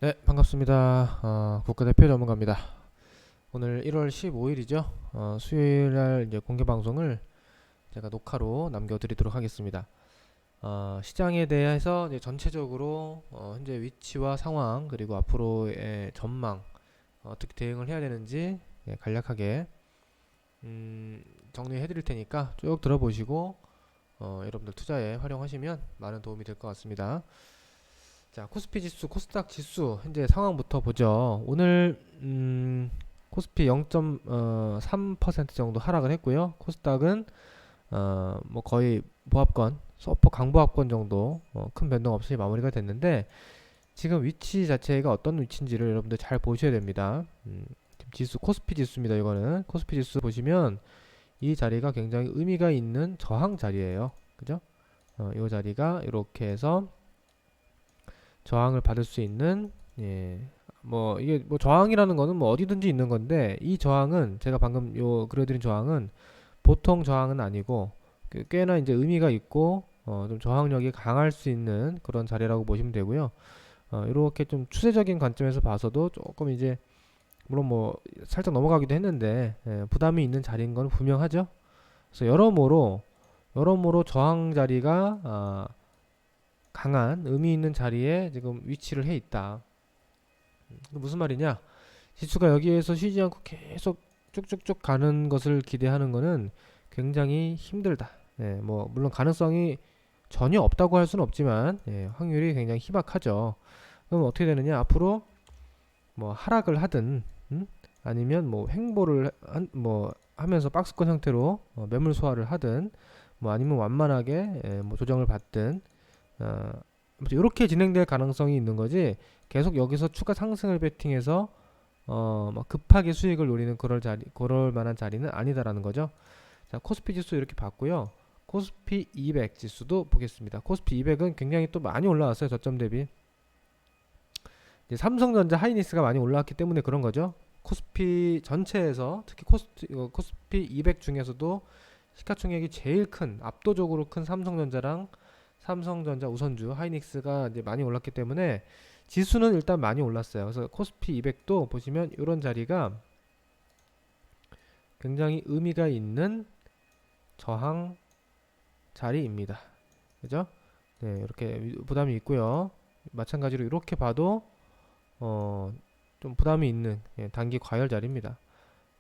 네, 반갑습니다. 국가대표 전문가입니다. 오늘 1월 15일이죠. 수요일 날 이제 공개 방송을 제가 녹화로 남겨드리도록 하겠습니다. 시장에 대해서 이제 전체적으로 현재 위치와 상황 그리고 앞으로의 전망 어떻게 대응을 해야 되는지 간략하게 정리해 드릴 테니까 쭉 들어보시고 여러분들 투자에 활용하시면 많은 도움이 될 것 같습니다. 자, 코스피 지수, 코스닥 지수 현재 상황부터 보죠. 오늘 코스피 0.3% 정도 하락을 했고요. 코스닥은 뭐 거의 보합권, 서퍼 강보합권 정도 큰 변동 없이 마무리가 됐는데 지금 위치 자체가 어떤 위치인지를 여러분들 잘 보셔야 됩니다. 지금 지수 코스피 지수입니다. 이거는 코스피 지수 보시면 이 자리가 굉장히 의미가 있는 저항 자리예요. 그죠? 이 자리가 이렇게 해서 저항을 받을 수 있는 뭐 이게 뭐 저항이라는 거는 뭐 어디든지 있는 건데 이 저항은 제가 방금 요 그려드린 저항은 보통 저항은 아니고 꽤나 이제 의미가 있고 좀 저항력이 강할 수 있는 그런 자리라고 보시면 되고요. 이렇게 좀 추세적인 관점에서 봐서도 조금 이제 물론 뭐 살짝 넘어가기도 했는데 부담이 있는 자리인 건 분명하죠. 그래서 여러모로 저항 자리가 강한 의미 있는 자리에 지금 위치를 해 있다. 무슨 말이냐? 지수가 여기에서 쉬지 않고 계속 쭉쭉쭉 가는 것을 기대하는 것은 굉장히 힘들다. 뭐 물론 가능성이 전혀 없다고 할 수는 없지만 확률이 굉장히 희박하죠. 그럼 어떻게 되느냐? 앞으로 뭐 하락을 하든 아니면 뭐 횡보를 뭐 하면서 박스권 형태로 매물 소화를 하든 뭐 아니면 완만하게 뭐 조정을 받든 아무튼 이렇게 진행될 가능성이 있는 거지. 계속 여기서 추가 상승을 베팅해서 막 급하게 수익을 노리는 그럴 만한 자리는 아니다라는 거죠. 자, 코스피 지수 이렇게 봤고요. 코스피 200 지수도 보겠습니다. 코스피 200은 굉장히 또 많이 올라왔어요. 저점 대비. 이제 삼성전자 하이닉스가 많이 올라왔기 때문에 그런 거죠. 코스피 전체에서 특히 코스피 200 중에서도 시가총액이 제일 큰 압도적으로 큰 삼성전자 우선주 하이닉스가 이제 많이 올랐기 때문에 지수는 일단 많이 올랐어요. 그래서 코스피 200도 보시면 이런 자리가 굉장히 의미가 있는 저항 자리입니다. 그죠? 네, 이렇게 부담이 있고요. 마찬가지로 이렇게 봐도 좀 부담이 있는 단기 과열 자리입니다.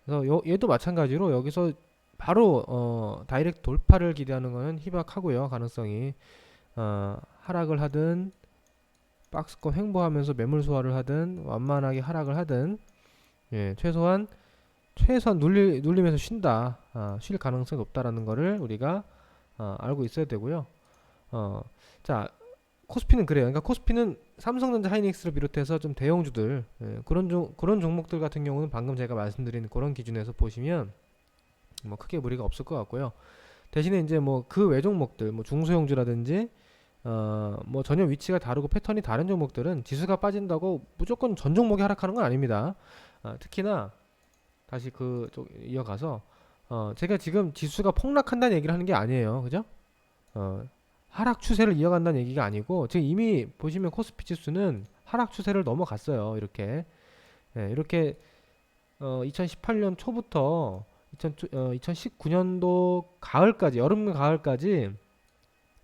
그래서 얘도 마찬가지로 여기서 바로 다이렉트 돌파를 기대하는 것은 희박하고요. 가능성이 하락을 하든 박스권 횡보하면서 매물 소화를 하든 완만하게 하락을 하든 최소한 눌리면서 쉴 가능성이 높다라는 거를 우리가 알고 있어야 되고요. 자, 코스피는 그래요. 그러니까 코스피는 삼성전자 하이닉스를 비롯해서 좀 대형주들 그런 종목들 같은 경우는 방금 제가 말씀드린 그런 기준에서 보시면 뭐 크게 무리가 없을 것 같고요. 대신에 이제 뭐 그 외 종목들 뭐 중소형주라든지 뭐 전혀 위치가 다르고 패턴이 다른 종목들은 지수가 빠진다고 무조건 전 종목이 하락하는 건 아닙니다. 특히나 다시 그쪽 이어가서 제가 지금 지수가 폭락한다는 얘기를 하는 게 아니에요. 그죠? 어, 하락 추세를 이어간다는 얘기가 아니고 지금 이미 보시면 코스피 지수는 하락 추세를 넘어갔어요. 이렇게 2018년 초부터 2019년도 가을까지 여름 가을까지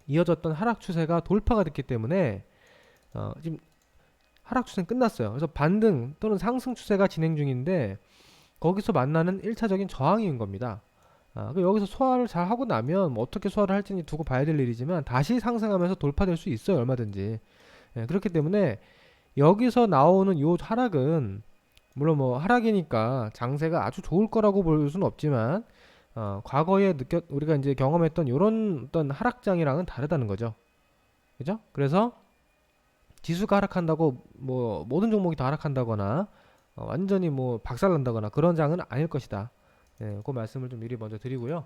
이어졌던 하락 추세가 돌파가 됐기 때문에 지금 하락 추세는 끝났어요. 그래서 반등 또는 상승 추세가 진행 중인데 거기서 만나는 1차적인 저항인 겁니다. 여기서 소화를 잘 하고 나면 뭐 어떻게 소화를 할지는 두고 봐야 될 일이지만 다시 상승하면서 돌파될 수 있어요. 얼마든지. 그렇기 때문에 여기서 나오는 요 하락은 물론 뭐 하락이니까 장세가 아주 좋을 거라고 볼 수는 없지만 과거에 우리가 이제 경험했던 요런 어떤 하락장이랑은 다르다는 거죠. 그죠? 그래서 지수가 하락한다고 뭐 모든 종목이 다 하락한다거나 완전히 뭐 박살난다거나 그런 장은 아닐 것이다. 그 말씀을 좀 미리 먼저 드리고요.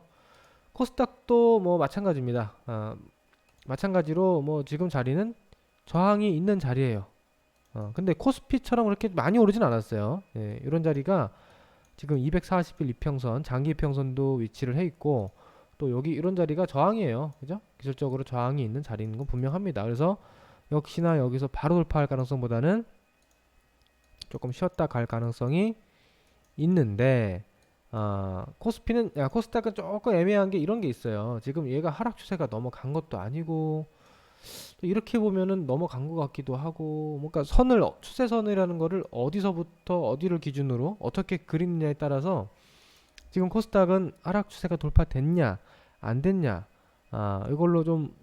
코스닥도 뭐 마찬가지입니다. 마찬가지로 뭐 지금 자리는 저항이 있는 자리예요. 근데 코스피처럼 그렇게 많이 오르진 않았어요. 이런 자리가 지금 240일 이평선, 장기 이평선도 위치를 해 있고 또 여기 이런 자리가 저항이에요. 그죠? 기술적으로 저항이 있는 자리인 건 분명합니다. 그래서 역시나 여기서 바로 돌파할 가능성보다는 조금 쉬었다 갈 가능성이 있는데 코스닥은 조금 애매한 게 이런 게 있어요. 지금 얘가 하락 추세가 넘어간 것도 아니고 또 이렇게 보면은 넘어간 것 같기도 하고 뭔가 추세선이라는 거를 어디서부터 어디를 기준으로 어떻게 그리느냐에 따라서 지금 코스닥은 하락 추세가 돌파됐냐 안 됐냐 이걸로 좀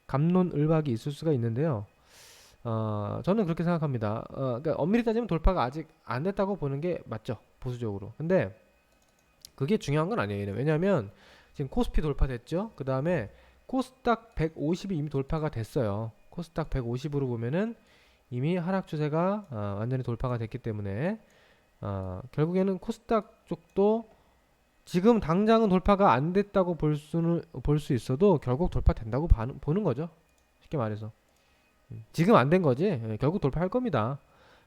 갑론을박이 있을 수가 있는데요. 저는 그렇게 생각합니다. 그러니까 엄밀히 따지면 돌파가 아직 안 됐다고 보는 게 맞죠, 보수적으로. 근데 그게 중요한 건 아니에요. 왜냐하면 지금 코스피 돌파됐죠. 그 다음에 코스닥 150이 이미 돌파가 됐어요. 코스닥 150으로 보면은 이미 하락 추세가 완전히 돌파가 됐기 때문에 결국에는 코스닥 쪽도 지금 당장은 돌파가 안 됐다고 볼 수 있어도 결국 돌파된다고 보는 거죠. 쉽게 말해서. 지금 안 된 거지. 결국 돌파할 겁니다.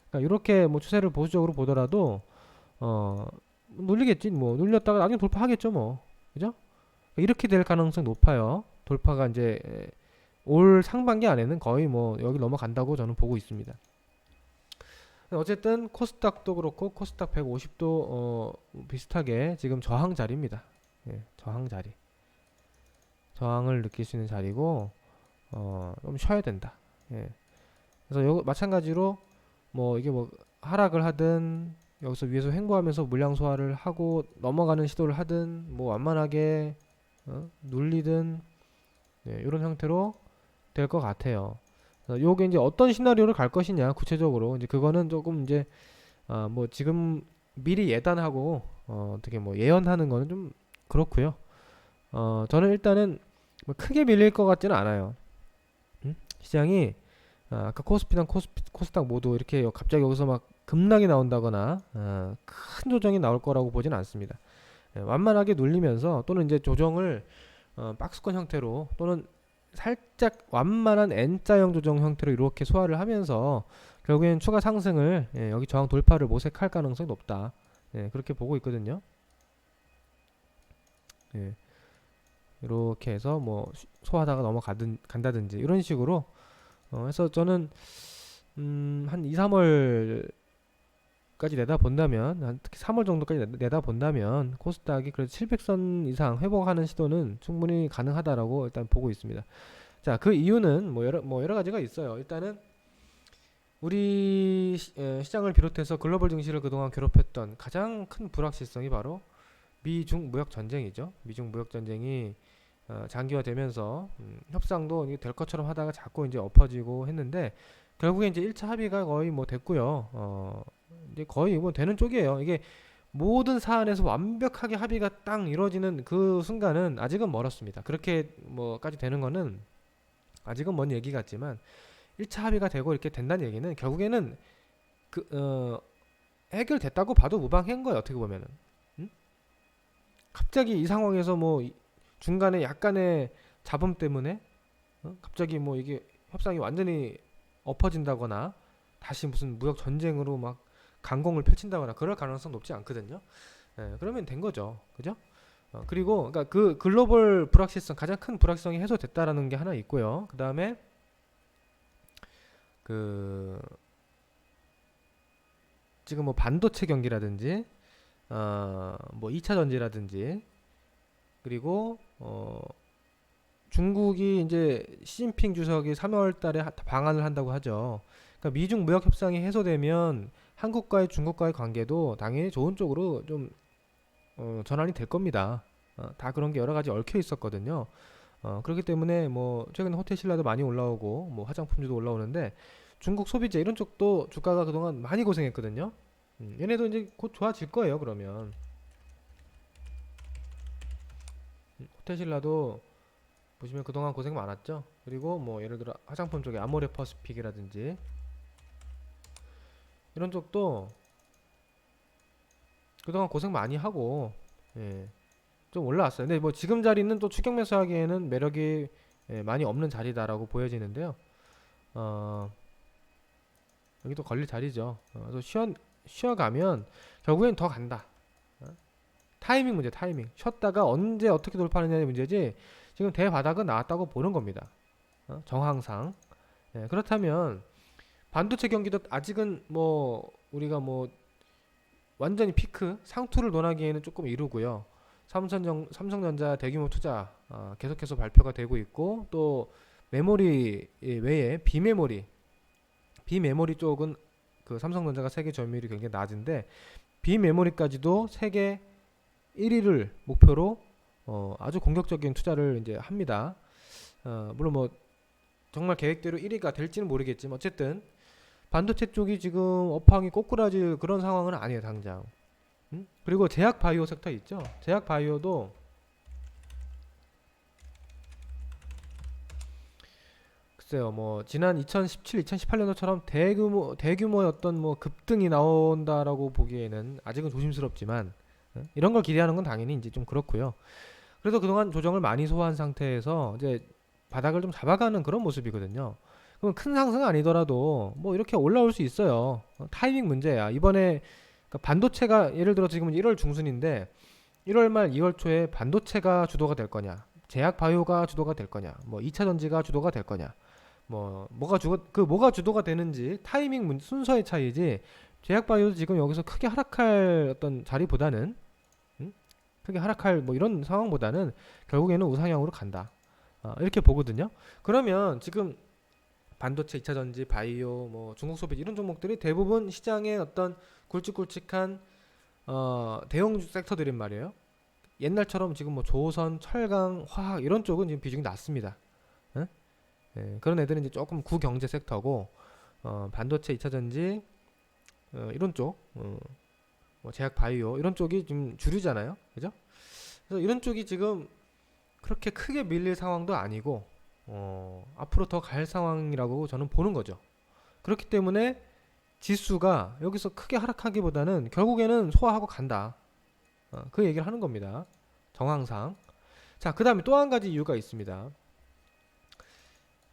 그러니까 이렇게 뭐 추세를 보수적으로 보더라도 눌리겠지. 뭐 눌렸다가 나중에 돌파하겠죠, 뭐. 그죠? 이렇게 될 가능성이 높아요. 돌파가 이제 올 상반기 안에는 거의 뭐 여기 넘어간다고 저는 보고 있습니다. 어쨌든 코스닥도 그렇고 코스닥 150도 비슷하게 지금 저항 자리입니다. 예, 저항 자리. 저항을 느낄 수 있는 자리고 좀 쉬어야 된다. 예. 그래서 마찬가지로 뭐 이게 뭐 하락을 하든 여기서 위에서 횡보하면서 물량 소화를 하고 넘어가는 시도를 하든 뭐 완만하게 눌리든 이런 형태로 될 것 같아요. 요게 이제 어떤 시나리오를 갈 것이냐 구체적으로 이제 그거는 조금 이제 뭐 지금 미리 예단하고 어떻게 뭐 예언하는 거는 좀 그렇고요. 저는 일단은 뭐 크게 밀릴 것 같지는 않아요. 시장이 아까 코스피랑 코스닥 모두 이렇게 갑자기 여기서 막 급락이 나온다거나 큰 조정이 나올 거라고 보지는 않습니다. 완만하게 눌리면서 또는 이제 조정을 박스권 형태로 또는 살짝 완만한 N자형 조정 형태로 이렇게 소화를 하면서 결국에는 추가 상승을 여기 저항 돌파를 모색할 가능성이 높다. 그렇게 보고 있거든요. 이렇게 해서 뭐 소화하다가 간다든지 이런 식으로 그래서 저는 한 2, 3월까지 내다본다면 특히 3월 정도까지 내다본다면 코스닥이 그래도 700선 이상 회복하는 시도는 충분히 가능하다라고 일단 보고 있습니다. 자, 그 이유는 뭐 여러 가지가 있어요. 일단은 우리 시장을 비롯해서 글로벌 증시를 그동안 괴롭혔던 가장 큰 불확실성이 바로 미중 무역 전쟁이죠. 미중 무역 전쟁이 장기화되면서 협상도 될 것처럼 하다가 자꾸 이제 엎어지고 했는데 결국에 이제 1차 합의가 거의 뭐 됐고요. 이제 거의 뭐 되는 쪽이에요. 이게 모든 사안에서 완벽하게 합의가 딱 이루어지는 그 순간은 아직은 멀었습니다. 그렇게 뭐까지 되는 거는 아직은 먼 얘기 같지만 1차 합의가 되고 이렇게 된다는 얘기는 결국에는 해결됐다고 봐도 무방한 거예요. 어떻게 보면은. 갑자기 이 상황에서 뭐 중간에 약간의 잡음 때문에 갑자기 뭐 이게 협상이 완전히 엎어진다거나 다시 무슨 무역 전쟁으로 막 강공을 펼친다거나 그럴 가능성 높지 않거든요. 그러면 된 거죠. 그죠? 그리고 그러니까 그 글로벌 불확실성 가장 큰 불확실성이 해소됐다라는 게 하나 있고요. 그 다음에 지금 뭐 반도체 경기라든지 뭐 2차 전지라든지 그리고 중국이 이제 시진핑 주석이 3월 달에 방한을 한다고 하죠. 그러니까 미중 무역 협상이 해소되면 한국과의 중국과의 관계도 당연히 좋은 쪽으로 좀 전환이 될 겁니다. 다 그런 게 여러 가지 얽혀 있었거든요. 그렇기 때문에 뭐 최근에 호텔 신라도 많이 올라오고 뭐 화장품주도 올라오는데 중국 소비재 이런 쪽도 주가가 그동안 많이 고생했거든요. 얘네도 이제 곧 좋아질 거예요. 그러면 호텔 신라도 보시면 그동안 고생 많았죠. 그리고 뭐 예를 들어 화장품 쪽에 아모레 퍼시픽이라든지 이런 쪽도 그동안 고생 많이 하고 좀 올라왔어요. 근데 뭐 지금 자리는 또 추격 매수하기에는 매력이 많이 없는 자리다라고 보여지는데요. 여기도 걸릴 자리죠. 그래서 쉬어가면 결국엔 더 간다. 타이밍 문제, 타이밍. 쉬었다가 언제 어떻게 돌파하느냐의 문제지. 지금 대바닥은 나왔다고 보는 겁니다. 정황상. 그렇다면 반도체 경기도 아직은 뭐 우리가 뭐 완전히 피크 상투를 논하기에는 조금 이르고요. 삼성전자 대규모 투자 계속해서 발표가 되고 있고, 또 메모리 외에 비메모리 쪽은 그 삼성전자가 세계 점유율이 굉장히 낮은데, 비메모리까지도 세계 1위를 목표로 아주 공격적인 투자를 이제 합니다. 물론 뭐 정말 계획대로 1위가 될지는 모르겠지만, 어쨌든 반도체 쪽이 지금 업황이 꼬꾸라질 그런 상황은 아니에요, 당장. 그리고 제약 바이오 섹터 있죠. 제약 바이오도 글쎄요, 뭐 지난 2017, 2018년도처럼 대규모의 어떤 뭐 급등이 나온다라고 보기에는 아직은 조심스럽지만, 이런 걸 기대하는 건 당연히 이제 좀 그렇고요. 그래도 그동안 조정을 많이 소화한 상태에서 이제 바닥을 좀 잡아가는 그런 모습이거든요. 그럼 큰 상승은 아니더라도 뭐 이렇게 올라올 수 있어요. 타이밍 문제야. 이번에 그러니까 반도체가 예를 들어 지금은 1월 중순인데 1월 말 2월 초에 반도체가 주도가 될 거냐, 제약 바이오가 주도가 될 거냐, 뭐 2차 전지가 주도가 될 거냐, 뭐가 주도가 되는지 타이밍 순서의 차이지, 제약 바이오도 지금 여기서 크게 하락할 어떤 자리보다는, 크게 하락할 뭐 이런 상황보다는 결국에는 우상향으로 간다. 이렇게 보거든요. 그러면 지금 반도체, 2차 전지, 바이오, 뭐 중국 소비 이런 종목들이 대부분 시장의 어떤 굵직굵직한 대형 섹터들인 말이에요. 옛날처럼 지금 뭐 조선, 철강, 화학 이런 쪽은 지금 비중이 낮습니다. 예? 예, 그런 애들은 이제 조금 구경제 섹터고, 반도체, 2차 전지 이런 쪽, 뭐 제약 바이오 이런 쪽이 좀 주류잖아요, 그죠? 그래서 이런 쪽이 지금 그렇게 크게 밀릴 상황도 아니고, 앞으로 더 갈 상황이라고 저는 보는 거죠. 그렇기 때문에 지수가 여기서 크게 하락하기보다는 결국에는 소화하고 간다. 그 얘기를 하는 겁니다. 정황상. 자, 그 다음에 또 한 가지 이유가 있습니다.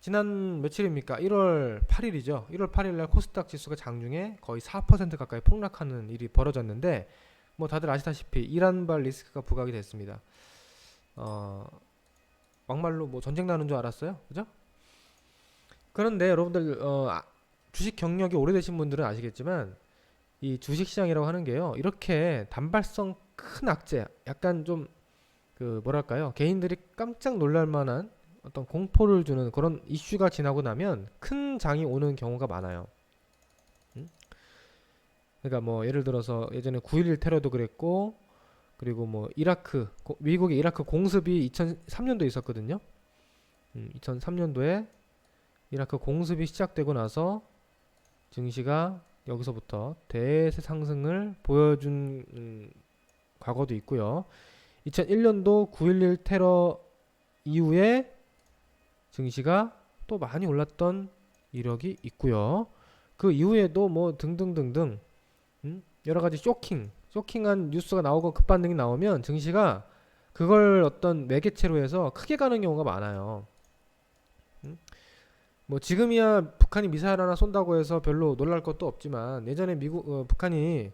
지난 며칠입니까? 1월 8일이죠. 1월 8일 날 코스닥 지수가 장중에 거의 4% 가까이 폭락하는 일이 벌어졌는데, 뭐 다들 아시다시피 이란발 리스크가 부각이 됐습니다. 막말로 뭐 전쟁 나는 줄 알았어요. 그죠? 그런데 여러분들 주식 경력이 오래되신 분들은 아시겠지만, 이 주식 시장이라고 하는 게요, 이렇게 단발성 큰 악재, 약간 좀 그 뭐랄까요, 개인들이 깜짝 놀랄 만한 어떤 공포를 주는 그런 이슈가 지나고 나면 큰 장이 오는 경우가 많아요. 그러니까 뭐 예를 들어서 예전에 9.11 테러도 그랬고, 그리고 뭐 미국의 이라크 공습이 2003년도에 있었거든요. 2003년도에 이라크 공습이 시작되고 나서 증시가 여기서부터 대세 상승을 보여준 과거도 있고요. 2001년도 9.11 테러 이후에 증시가 또 많이 올랐던 이력이 있고요. 그 이후에도 뭐 등등등등 여러 가지 쇼킹한 뉴스가 나오고 급반등이 나오면 증시가 그걸 어떤 매개체로 해서 크게 가는 경우가 많아요. 뭐 지금이야 북한이 미사일 하나 쏜다고 해서 별로 놀랄 것도 없지만, 예전에 북한이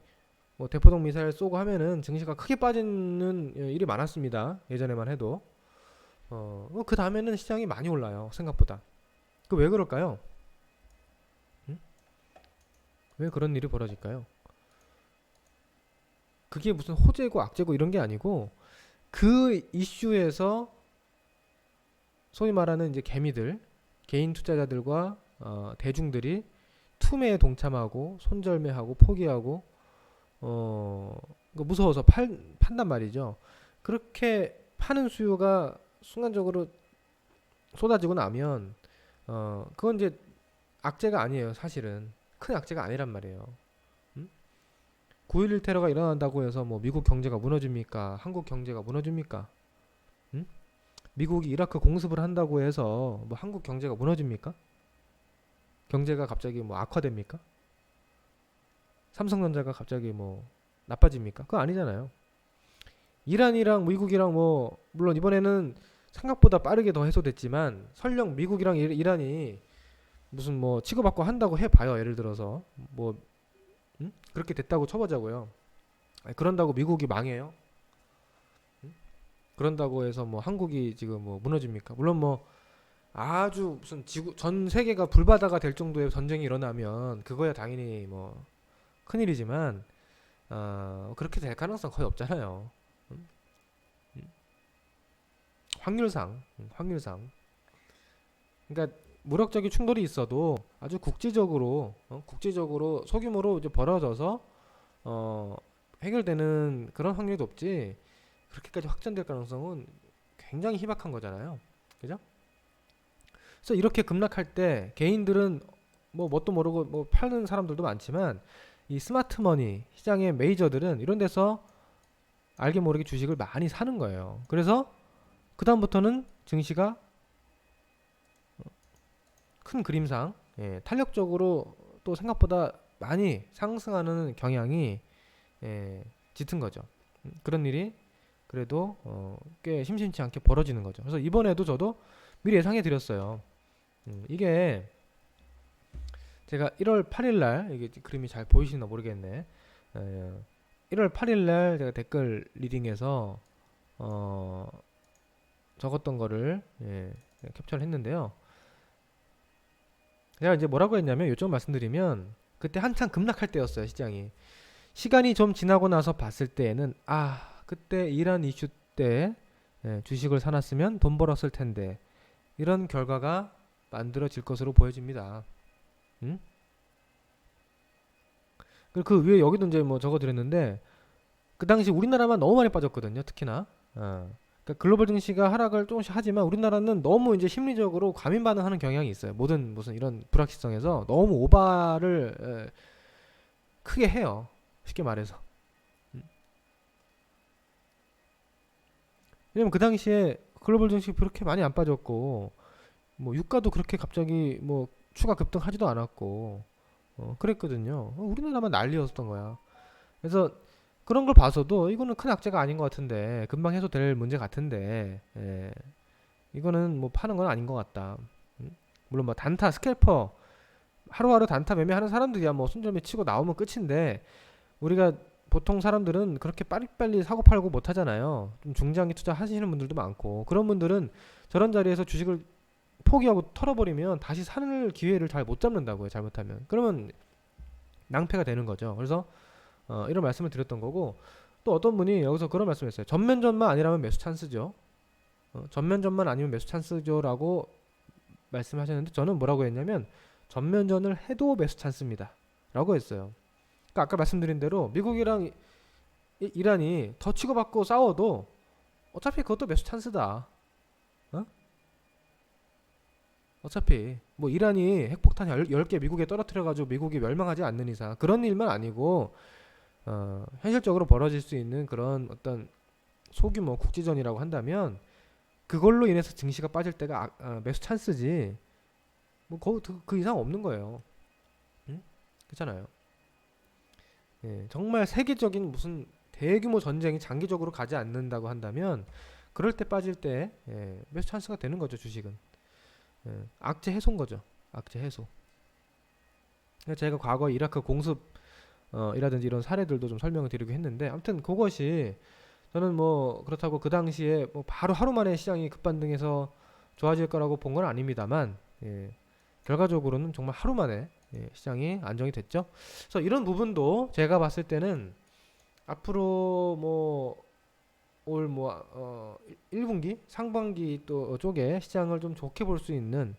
뭐 대포동 미사일 쏘고 하면은 증시가 크게 빠지는 일이 많았습니다. 예전에만 해도. 그 다음에는 시장이 많이 올라요, 생각보다. 그 왜 그럴까요? 왜 그런 일이 벌어질까요? 그게 무슨 호재고 악재고 이런 게 아니고, 그 이슈에서 소위 말하는 이제 개미들, 개인 투자자들과 대중들이 투매에 동참하고 손절매하고 포기하고 무서워서 판단 말이죠. 그렇게 파는 수요가 순간적으로 쏟아지고 나면 그건 이제 악재가 아니에요. 사실은 큰 악재가 아니란 말이에요. 9.11 테러가 일어난다고 해서 뭐 미국 경제가 무너집니까? 한국 경제가 무너집니까? 미국이 이라크 공습을 한다고 해서 뭐 한국 경제가 무너집니까? 경제가 갑자기 뭐 악화됩니까? 삼성전자가 갑자기 뭐 나빠집니까? 그거 아니잖아요. 이란이랑 미국이랑 뭐 물론 이번에는 생각보다 빠르게 더 해소됐지만, 설령 미국이랑 이란이 무슨 뭐 치고받고 한다고 해봐요. 예를 들어서 뭐 그렇게 됐다고 쳐보자고요. 그런다고 미국이 망해요? 그런다고 해서 뭐 한국이 지금 뭐 무너집니까? 물론 뭐 아주 무슨 전 세계가 불바다가 될 정도의 전쟁이 일어나면 그거야 당연히 뭐 큰일이지만 그렇게 될 가능성 거의 없잖아요. 음? 음. 확률상. 그러니까 무력적인 충돌이 있어도 아주 국제적으로 소규모로 이제 벌어져서 해결되는 그런 확률이 높지 그렇게까지 확전될 가능성은 굉장히 희박한 거잖아요. 그죠? 그래서 이렇게 급락할 때 개인들은 뭐 뭣도 모르고 뭐 파는 사람들도 많지만 이 스마트머니 시장의 메이저들은 이런 데서 알게 모르게 주식을 많이 사는 거예요. 그래서 그 다음부터는 증시가 큰 그림상 탄력적으로 또 생각보다 많이 상승하는 경향이 짙은 거죠. 그런 일이 그래도 꽤 심심치 않게 벌어지는 거죠. 그래서 이번에도 저도 미리 예상해 드렸어요. 이게 제가 1월 8일 날 이게 그림이 잘 보이시나 모르겠네. 1월 8일 날 제가 댓글 리딩에서 적었던 거를 캡처를 했는데요. 제가 이제 뭐라고 했냐면 요점 말씀드리면 그때 한창 급락할 때였어요. 시간이 좀 지나고 나서 봤을 때에는 그때 이란 이슈 때 주식을 사놨으면 돈 벌었을 텐데 이런 결과가 만들어질 것으로 보여집니다. 그리고 그 위에 여기도 이제 뭐 적어드렸는데 그 당시 우리나라만 너무 많이 빠졌거든요. 특히나 그러니까 글로벌 증시가 하락을 조금씩 하지만 우리나라는 너무 이제 심리적으로 과민 반응하는 경향이 있어요. 무슨 이런 불확실성에서 너무 오바를 크게 해요. 쉽게 말해서. 왜냐면 그 당시에 글로벌 증시 그렇게 많이 안 빠졌고 뭐 유가도 그렇게 갑자기 뭐 추가 급등하지도 않았고 그랬거든요. 우리나라만 난리였던 거야. 그래서 그런 걸 봐서도 이거는 큰 악재가 아닌 것 같은데 금방 해소될 문제 같은데 이거는 뭐 파는 건 아닌 것 같다. 물론 뭐 단타 스캘퍼 하루하루 단타 매매하는 사람들이야 뭐 손절매 치고 나오면 끝인데 우리가 보통 사람들은 그렇게 빨리빨리 사고 팔고 못 하잖아요. 좀 중장기 투자 하시는 분들도 많고 그런 분들은 저런 자리에서 주식을 포기하고 털어버리면 다시 사는 기회를 잘 못 잡는다고요. 잘못하면 그러면 낭패가 되는 거죠. 그래서 이런 말씀을 드렸던 거고 또 어떤 분이 여기서 그런 말씀을 했어요. 전면전만 아니라면 매수 찬스죠. 전면전만 아니면 매수 찬스죠라고 말씀하셨는데 저는 뭐라고 했냐면 전면전을 해도 매수 찬스입니다 라고 했어요. 그러니까 아까 말씀드린 대로 미국이랑 이란이 더 치고받고 싸워도 어차피 그것도 매수 찬스다. 어차피 뭐 이란이 핵폭탄 10개 미국에 떨어뜨려가지고 미국이 멸망하지 않는 이상 그런 일만 아니고 현실적으로 벌어질 수 있는 그런 어떤 소규모 국지전이라고 한다면 그걸로 인해서 증시가 빠질 때가 매수 찬스지 뭐 그 이상 없는 거예요. 그렇잖아요. 정말 세계적인 무슨 대규모 전쟁이 장기적으로 가지 않는다고 한다면 그럴 때 빠질 때 매수 찬스가 되는 거죠. 주식은 악재 해소인 거죠. 악재 해소. 제가 과거 이라크 공습 이라든지 이런 사례들도 좀 설명을 드리고 했는데 아무튼 그것이 저는 뭐 그렇다고 그 당시에 뭐 바로 하루 만에 시장이 급반등해서 좋아질 거라고 본 건 아닙니다만 결과적으로는 정말 하루 만에 시장이 안정이 됐죠. 그래서 이런 부분도 제가 봤을 때는 앞으로 뭐 올 1분기 상반기 또 쪽에 시장을 좀 좋게 볼 수 있는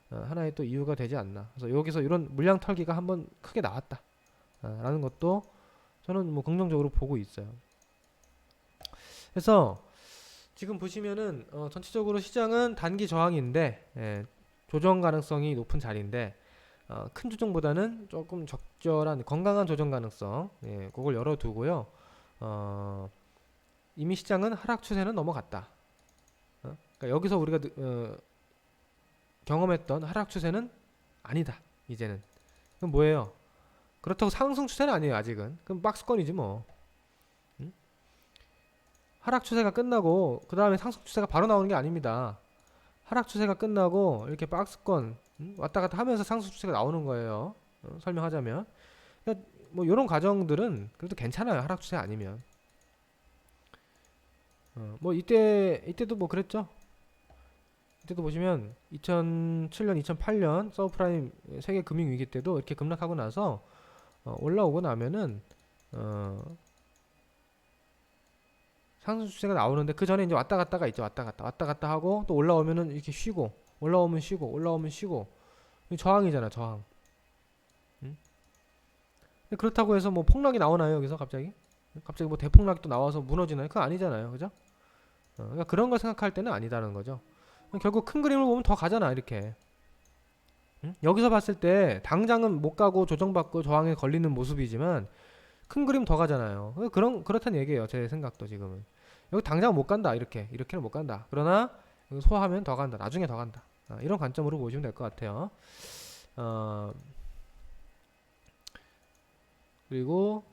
하나의 또 이유가 되지 않나. 그래서 여기서 이런 물량 털기가 한번 크게 나왔다 라는 것도 저는 뭐 긍정적으로 보고 있어요. 그래서 지금 보시면은 전체적으로 시장은 단기 저항인데 조정 가능성이 높은 자리인데 큰 조정보다는 조금 적절한 건강한 조정 가능성 그걸 열어두고요. 이미 시장은 하락 추세는 넘어갔다. 그러니까 여기서 우리가 경험했던 하락 추세는 아니다. 이제는 그럼 뭐예요? 그렇다고 상승 추세는 아니에요. 아직은 그럼 박스권이지 뭐. 하락 추세가 끝나고 그 다음에 상승 추세가 바로 나오는 게 아닙니다. 하락 추세가 끝나고 이렇게 박스권 왔다 갔다 하면서 상승 추세가 나오는 거예요. 설명하자면 그러니까 뭐 이런 과정들은 그래도 괜찮아요. 하락 추세 아니면 뭐 이때도 뭐 그랬죠. 이때도 보시면 2007년, 2008년 서브프라임 세계 금융 위기 때도 이렇게 급락하고 나서 올라오고 나면은 상승 추세가 나오는데 그 전에 이제 왔다 갔다가 있죠. 왔다 갔다 하고 또 올라오면은 이렇게 쉬고 올라오면 쉬고 올라오면 쉬고 저항이잖아, 저항. 음? 그렇다고 해서 뭐 폭락이 나오나요, 여기서 갑자기? 갑자기 뭐 대폭락이 또 나와서 무너지나요? 그거 아니잖아요, 그죠? 그러니까 그런 걸 생각할 때는 아니다는 거죠. 결국 큰 그림을 보면 더 가잖아, 이렇게. 여기서 봤을 때 당장은 못 가고 조정받고 저항에 걸리는 모습이지만 큰 그림 더 가잖아요. 그렇다는 얘기예요, 제 생각도 지금은. 여기 당장 못 간다, 이렇게는 못 간다. 그러나 여기 소화하면 더 간다, 나중에 더 간다. 이런 관점으로 보시면 될 것 같아요. 그리고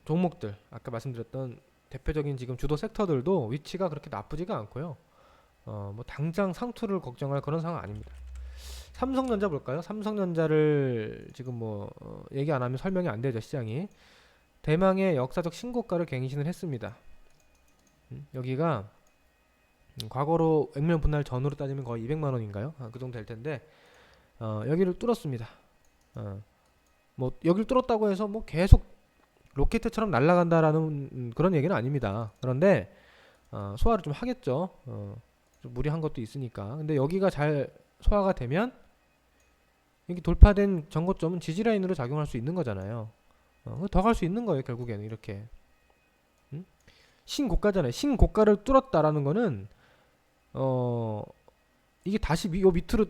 종목들 아까 말씀드렸던 대표적인 지금 주도 섹터들도 위치가 그렇게 나쁘지가 않고요. 뭐 당장 상투를 걱정할 그런 상황 아닙니다. 삼성전자 볼까요? 삼성전자를 지금 뭐 얘기 안 하면 설명이 안 되죠, 시장이. 대망의 역사적 신고가를 갱신을 했습니다. 여기가 과거로 액면 분할 전후로 따지면 거의 200만 원인가요? 그 정도 될 텐데 여기를 뚫었습니다. 뭐 여기를 뚫었다고 해서 뭐 계속 로켓처럼 날아간다라는 그런 얘기는 아닙니다. 그런데 소화를 좀 하겠죠. 좀 무리한 것도 있으니까. 근데 여기가 잘 소화가 되면 여기 돌파된 전고점은 지지라인으로 작용할 수 있는 거잖아요. 더 갈 수 있는 거예요, 결국에는. 이렇게 신고가잖아요. 신고가를 뚫었다라는 거는 이게 다시 요 밑으로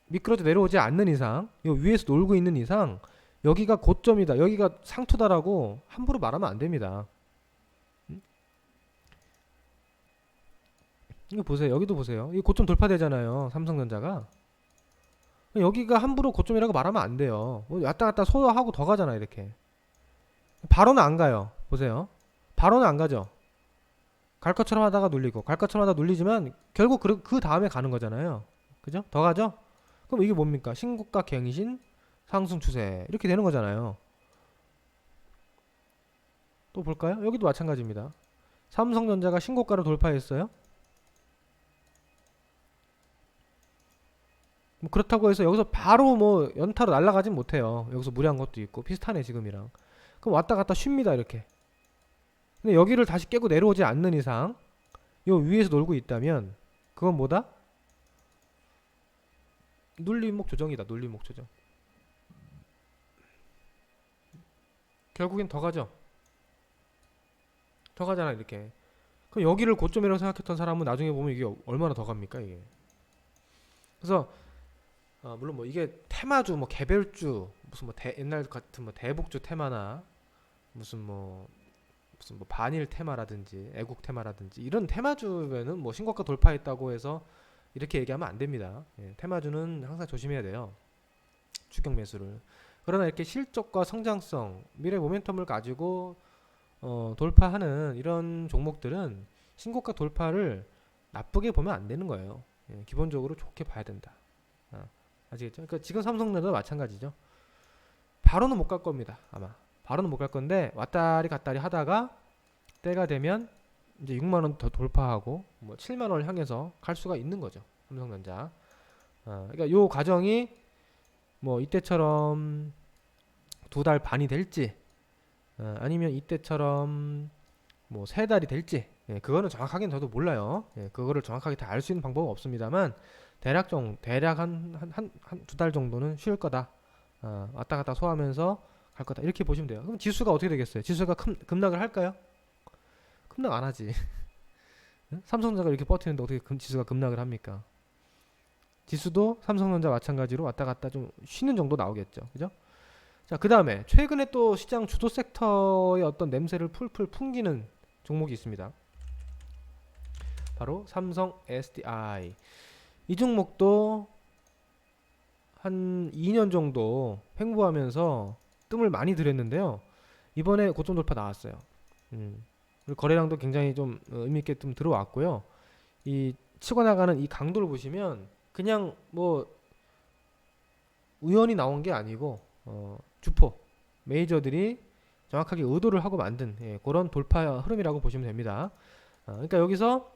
미끄러져 내려오지 않는 이상, 요 위에서 놀고 있는 이상 여기가 고점이다, 여기가 상투다라고 함부로 말하면 안 됩니다. 이거 보세요. 여기도 보세요. 이 고점 돌파되잖아요, 삼성전자가. 여기가 함부로 고점이라고 말하면 안 돼요. 왔다 갔다 소화하고 더 가잖아, 이렇게. 바로는 안 가요. 보세요. 바로는 안 가죠. 갈 것처럼 하다가 눌리고 갈 것처럼 하다가 눌리지만 결국 그 다음에 가는 거잖아요. 그죠? 더 가죠? 그럼 이게 뭡니까? 신고가 갱신 상승 추세 이렇게 되는 거잖아요. 또 볼까요? 여기도 마찬가지입니다. 삼성전자가 신고가를 돌파했어요. 뭐 그렇다고 해서 여기서 바로 뭐 연타로 날아가진 못해요. 여기서 무리한 것도 있고 비슷하네 지금이랑. 그럼 왔다 갔다 쉽니다, 이렇게. 근데 여기를 다시 깨고 내려오지 않는 이상 요 위에서 놀고 있다면 그건 뭐다? 눌림목 조정이다. 눌림목 조정. 결국엔 더 가죠. 더 가잖아, 이렇게. 그럼 여기를 고점이라고 생각했던 사람은 나중에 보면 이게 얼마나 더 갑니까, 이게. 그래서 물론 뭐 이게 테마주, 뭐 개별주, 무슨 뭐 옛날 같은 뭐 대북주 테마나 무슨 뭐 반일 테마라든지 애국 테마라든지 이런 테마주면은 뭐 신고가 돌파했다고 해서 이렇게 얘기하면 안 됩니다. 테마주는 항상 조심해야 돼요, 추격 매수를. 그러나 이렇게 실적과 성장성, 미래 모멘텀을 가지고 돌파하는 이런 종목들은 신고가 돌파를 나쁘게 보면 안 되는 거예요. 기본적으로 좋게 봐야 된다. 아시겠죠? 그러니까 지금 삼성전자도 마찬가지죠. 바로는 못 갈 겁니다, 아마. 바로는 못 갈 건데 왔다리 갔다리 하다가 때가 되면 이제 6만 원 더 돌파하고 뭐 7만 원을 향해서 갈 수가 있는 거죠, 삼성전자. 그러니까 요 과정이 뭐 이때처럼 2달 반이 될지 아니면 이때처럼 뭐 3달이 될지 그거는 정확하게는 저도 몰라요. 그거를 정확하게 다 알 수 있는 방법은 없습니다만 대략 한 2달 정도는 쉴 거다. 왔다 갔다 소화하면서 갈 거다, 이렇게 보시면 돼요. 그럼 지수가 어떻게 되겠어요? 지수가 급락을 할까요? 급락 안 하지. 삼성전자가 이렇게 버티는데 어떻게 지수가 급락을 합니까? 지수도 삼성전자 마찬가지로 왔다 갔다 좀 쉬는 정도 나오겠죠, 그죠? 자, 그 다음에 최근에 또 시장 주도 섹터의 어떤 냄새를 풀풀 풍기는 종목이 있습니다. 바로 삼성 SDI. 이 종목도 한 2년 정도 횡보하면서 뜸을 많이 들였는데요. 이번에 고점 돌파 나왔어요. 그리고 거래량도 굉장히 좀 의미있게 좀 들어왔고요. 이 치고 나가는 이 강도를 보시면 그냥 뭐 우연히 나온 게 아니고 주포 메이저들이 정확하게 의도를 하고 만든 그런 돌파 흐름이라고 보시면 됩니다. 그러니까 여기서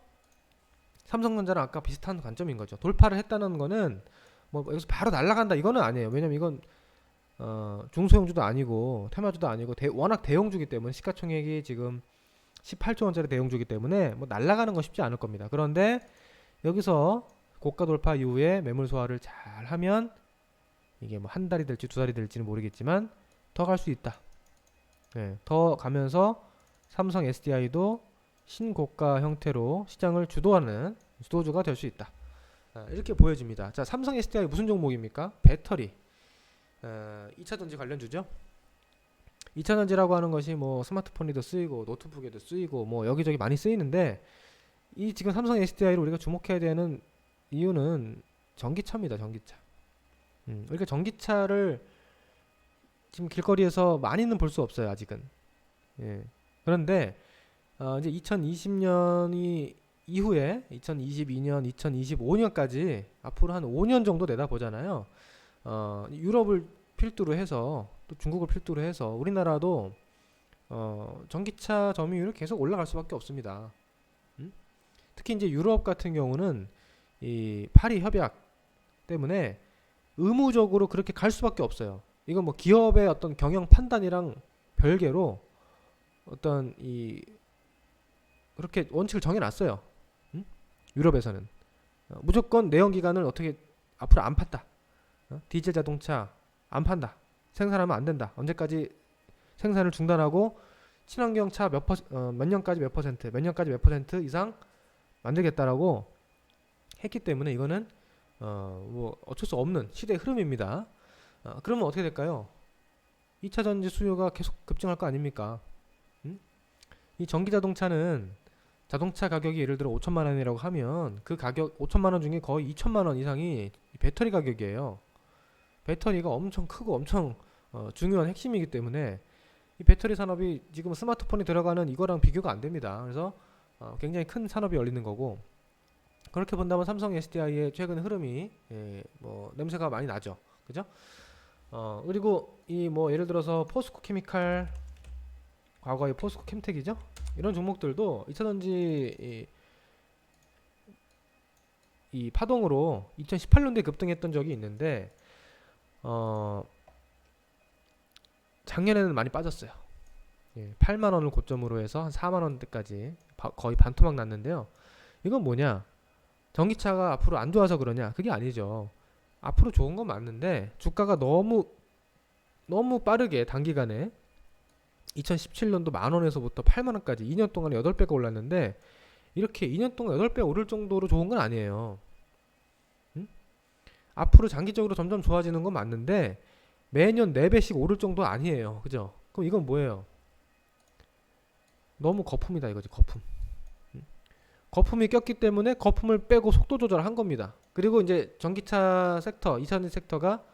삼성전자랑 아까 비슷한 관점인 거죠. 돌파를 했다는 거는 뭐 여기서 바로 날아간다 이거는 아니에요. 왜냐면 이건 중소형주도 아니고 테마주도 아니고 워낙 대형주기 때문에 시가총액이 지금 18조 원짜리 대형주기 때문에 뭐 날아가는 건 쉽지 않을 겁니다. 그런데 여기서 고가 돌파 이후에 매물 소화를 잘 하면 이게 뭐 한 달이 될지 두 달이 될지는 모르겠지만 더 갈 수 있다. 네, 더 가면서 삼성 SDI도 신고가 형태로 시장을 주도하는 주도주가 될 수 있다. 이렇게 보여집니다. 자, 삼성 SDI 무슨 종목입니까? 배터리. 2차전지 관련주죠. 2차전지라고 하는 것이 뭐 스마트폰에도 쓰이고 노트북에도 쓰이고 뭐 여기저기 많이 쓰이는데 이 지금 삼성 SDI를 우리가 주목해야 되는 이유는 전기차입니다. 전기차. 우리가 전기차를 지금 길거리에서 많이는 볼 수 없어요. 아직은. 예. 그런데 이제 2020년이 이후에 2022년, 2025년까지 앞으로 한 5년 정도 내다보잖아요. 유럽을 필두로 해서 또 중국을 필두로 해서 우리나라도 전기차 점유율이 계속 올라갈 수밖에 없습니다. 특히 이제 유럽 같은 경우는 이 파리 협약 때문에 의무적으로 그렇게 갈 수밖에 없어요. 이건 뭐 기업의 어떤 경영 판단이랑 별개로 어떤 이 그렇게 원칙을 정해놨어요. 유럽에서는 무조건 내연기관을 어떻게 앞으로 안 판다. 디젤 자동차 안 판다. 생산하면 안 된다. 언제까지 생산을 중단하고 친환경 차 몇 년까지 몇 퍼센트, 몇 년까지 몇 퍼센트 이상 만들겠다라고 했기 때문에 이거는 뭐 어쩔 수 없는 시대의 흐름입니다. 그러면 어떻게 될까요? 2차 전지 수요가 계속 급증할 거 아닙니까? 이 전기 자동차는 자동차 가격이 예를 들어 5천만 원이라고 하면 그 가격 5천만 원 중에 거의 2천만 원 이상이 배터리 가격이에요. 배터리가 엄청 크고 엄청 중요한 핵심이기 때문에 이 배터리 산업이 지금 스마트폰에 들어가는 이거랑 비교가 안 됩니다. 그래서 굉장히 큰 산업이 열리는 거고 그렇게 본다면 삼성 SDI의 최근 흐름이 뭐 냄새가 많이 나죠. 그죠? 그리고 이 뭐 예를 들어서 포스코 케미칼 과거의 포스코 캠텍이죠. 이런 종목들도 2차전지 이 파동으로 2018년도에 급등했던 적이 있는데 작년에는 많이 빠졌어요. 8만 원을 고점으로 해서 한 4만 원대까지 거의 반토막 났는데요. 이건 뭐냐? 전기차가 앞으로 안 좋아서 그러냐? 그게 아니죠. 앞으로 좋은 건 맞는데 주가가 너무 빠르게 단기간에 2017년도 만 원에서부터 8만 원까지 2년 동안에 8배가 올랐는데 이렇게 2년 동안 8배 오를 정도로 좋은 건 아니에요. 앞으로 장기적으로 점점 좋아지는 건 맞는데 매년 4배씩 오를 정도 아니에요. 그죠? 그럼 이건 뭐예요? 너무 거품이다 이거지. 거품. 거품이 꼈기 때문에 거품을 빼고 속도 조절한 겁니다. 그리고 이제 전기차 섹터, 2차전지 섹터가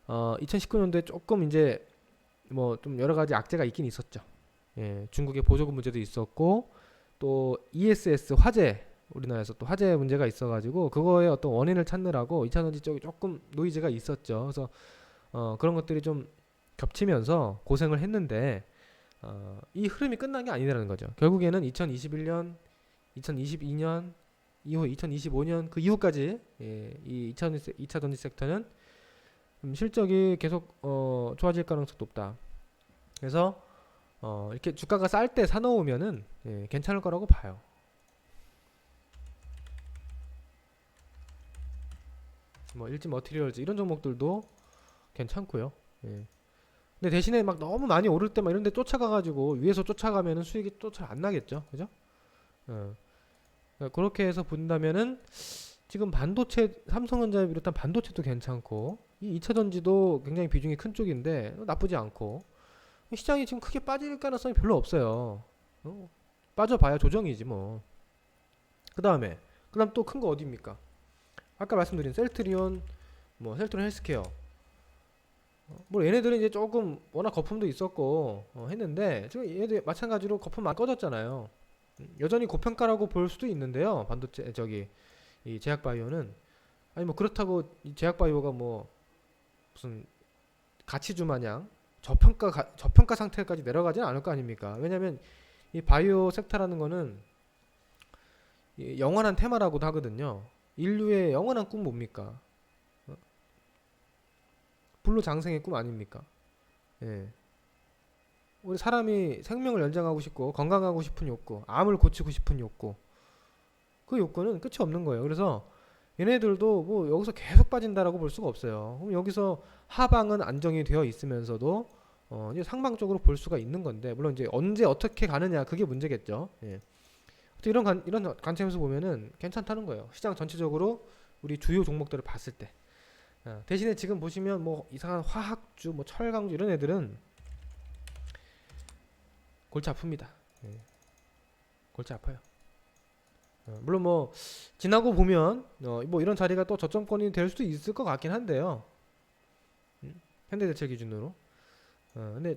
2019년도에 조금 이제 뭐 좀 여러 가지 악재가 있긴 있었죠. 중국의 보조금 문제도 있었고 또 ESS 화재 우리나라에서 또 화재 문제가 있어가지고 그거의 어떤 원인을 찾느라고 2차전지 쪽이 조금 노이즈가 있었죠. 그래서 그런 것들이 좀 겹치면서 고생을 했는데 이 흐름이 끝난 게 아니라는 거죠. 결국에는 2021년, 2022년 이후 2025년 그 이후까지 이 2차전지 섹터는 실적이 계속 좋아질 가능성이 높다. 그래서 이렇게 주가가 쌀 때 사놓으면은 괜찮을 거라고 봐요. 뭐 일지 머티리얼즈 이런 종목들도 괜찮고요. 근데 대신에 막 너무 많이 오를 때 막 이런 데 쫓아가가지고 위에서 쫓아가면은 수익이 또 잘 안 나겠죠. 그죠? 그렇게 해서 본다면은 지금 반도체 삼성전자를 비롯한 반도체도 괜찮고 이 2차전지도 굉장히 비중이 큰 쪽인데 나쁘지 않고 시장이 지금 크게 빠질 가능성이 별로 없어요. 빠져봐야 조정이지 뭐. 그다음 또 큰 거 어디입니까? 아까 말씀드린 셀트리온, 뭐 셀트리온 헬스케어. 뭐 얘네들은 이제 조금 워낙 거품도 있었고 했는데 지금 얘네들 마찬가지로 거품 안 꺼졌잖아요. 여전히 고평가라고 볼 수도 있는데요. 반도체 이 제약바이오는 아니 뭐 그렇다고 이 제약바이오가 뭐 무슨 가치주 마냥 저평가 상태까지 내려가지는 않을 거 아닙니까? 왜냐면 이 바이오 섹터라는 거는 이 영원한 테마라고도 하거든요. 인류의 영원한 꿈 뭡니까? 불로장생의 꿈 아닙니까? 예. 우리 사람이 생명을 연장하고 싶고 건강하고 싶은 욕구, 암을 고치고 싶은 욕구, 그 욕구는 끝이 없는 거예요. 그래서 얘네들도 뭐 여기서 계속 빠진다라고 볼 수가 없어요. 그럼 여기서 하방은 안정이 되어 있으면서도 이제 상방 쪽으로 볼 수가 있는 건데, 물론 이제 언제 어떻게 가느냐 그게 문제겠죠. 예. 이런 관점에서 보면은 괜찮다는 거예요. 시장 전체적으로 우리 주요 종목들을 봤을 때. 대신에 지금 보시면 뭐 이상한 화학주, 뭐 철강주 이런 애들은 골치 아픕니다. 예. 골치 아파요. 물론 뭐 지나고 보면 뭐 이런 자리가 또 저점권이 될 수도 있을 것 같긴 한데요. 현대제철 기준으로. 근데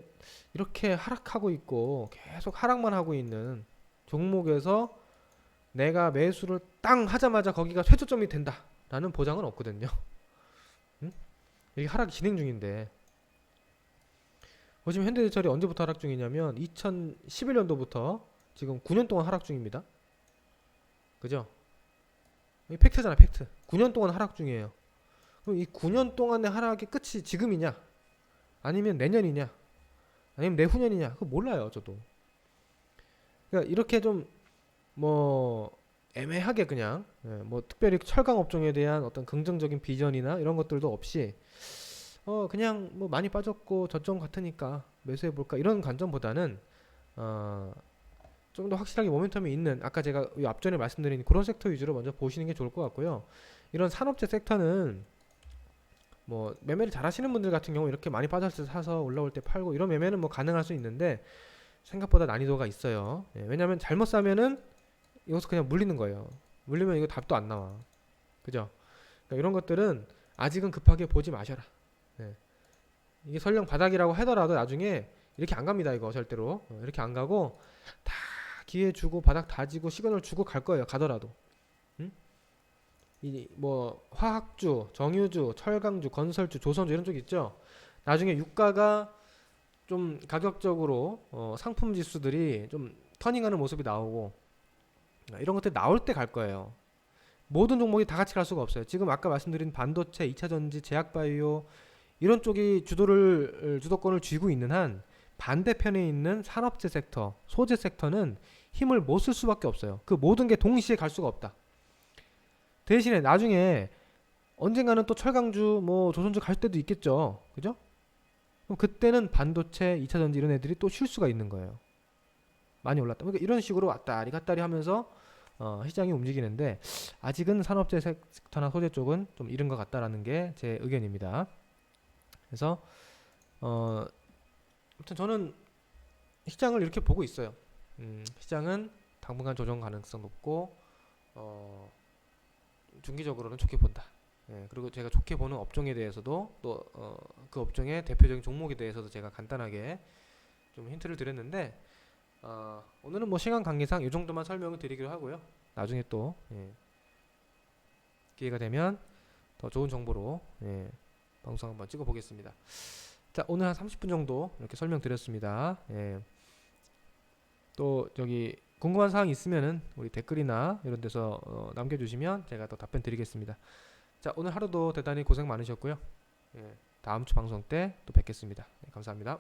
이렇게 하락하고 있고 계속 하락만 하고 있는 종목에서 내가 매수를 땅 하자마자 거기가 최저점이 된다라는 보장은 없거든요. 이게 하락이 진행 중인데, 보시면 현대제철이 언제부터 하락 중이냐면 2011년도부터 지금 9년 동안 하락 중입니다. 그죠? 이 팩트잖아, 팩트. 9년 동안 하락 중이에요. 그럼 이 9년 동안의 하락의 끝이 지금이냐? 아니면 내년이냐? 아니면 내후년이냐? 그거 몰라요, 저도. 그러니까 이렇게 좀 뭐 애매하게 그냥 뭐 특별히 철강 업종에 대한 어떤 긍정적인 비전이나 이런 것들도 없이 그냥 뭐 많이 빠졌고 저점 같으니까 매수해 볼까 이런 관점보다는 좀 더 확실하게 모멘텀이 있는, 아까 제가 앞전에 말씀드린 그런 섹터 위주로 먼저 보시는 게 좋을 것 같고요. 이런 산업재 섹터는 뭐 매매를 잘 하시는 분들 같은 경우 이렇게 많이 빠졌을 때 사서 올라올 때 팔고 이런 매매는 뭐 가능할 수 있는데, 생각보다 난이도가 있어요. 왜냐면 잘못 사면은 여기서 그냥 물리는 거예요. 물리면 이거 답도 안 나와. 그죠? 그러니까 이런 것들은 아직은 급하게 보지 마셔라. 이게 설령 바닥이라고 하더라도 나중에 이렇게 안 갑니다. 이거 절대로 이렇게 안 가고 다 기회 주고 바닥 다지고 시그널 주고 갈 거예요. 가더라도. 이 뭐 화학주, 정유주, 철강주, 건설주, 조선주 이런 쪽 있죠. 나중에 유가가 좀 가격적으로 상품 지수들이 좀 터닝하는 모습이 나오고 이런 것들 나올 때 갈 거예요. 모든 종목이 다 같이 갈 수가 없어요. 지금 아까 말씀드린 반도체, 2차전지, 제약바이오 이런 쪽이 주도권을 쥐고 있는 한, 반대편에 있는 산업재 섹터, 소재 섹터는 힘을 못 쓸 수밖에 없어요. 그 모든 게 동시에 갈 수가 없다. 대신에 나중에 언젠가는 또 철강주, 뭐 조선주 갈 때도 있겠죠. 그죠? 그럼 그때는 반도체, 2차전지 이런 애들이 또 쉴 수가 있는 거예요. 많이 올랐다. 그러니까 이런 식으로 왔다리 갔다리 하면서 시장이 움직이는데, 아직은 산업재 섹터나 소재 쪽은 좀 이른 것 같다라는 게 제 의견입니다. 그래서 아무튼 저는 시장을 이렇게 보고 있어요. 시장은 당분간 조정 가능성 높고 중기적으로는 좋게 본다. 그리고 제가 좋게 보는 업종에 대해서도 또 그 업종의 대표적인 종목에 대해서도 제가 간단하게 좀 힌트를 드렸는데, 오늘은 뭐 시간 관계상 이 정도만 설명을 드리기로 하고요. 나중에 또 기회가 되면 더 좋은 정보로 방송 한번 찍어 보겠습니다. 자, 오늘 한 30분 정도 이렇게 설명드렸습니다. 또 저기 궁금한 사항 있으면은 우리 댓글이나 이런 데서 남겨주시면 제가 또 답변 드리겠습니다. 자, 오늘 하루도 대단히 고생 많으셨고요. 다음 주 방송 때 또 뵙겠습니다. 감사합니다.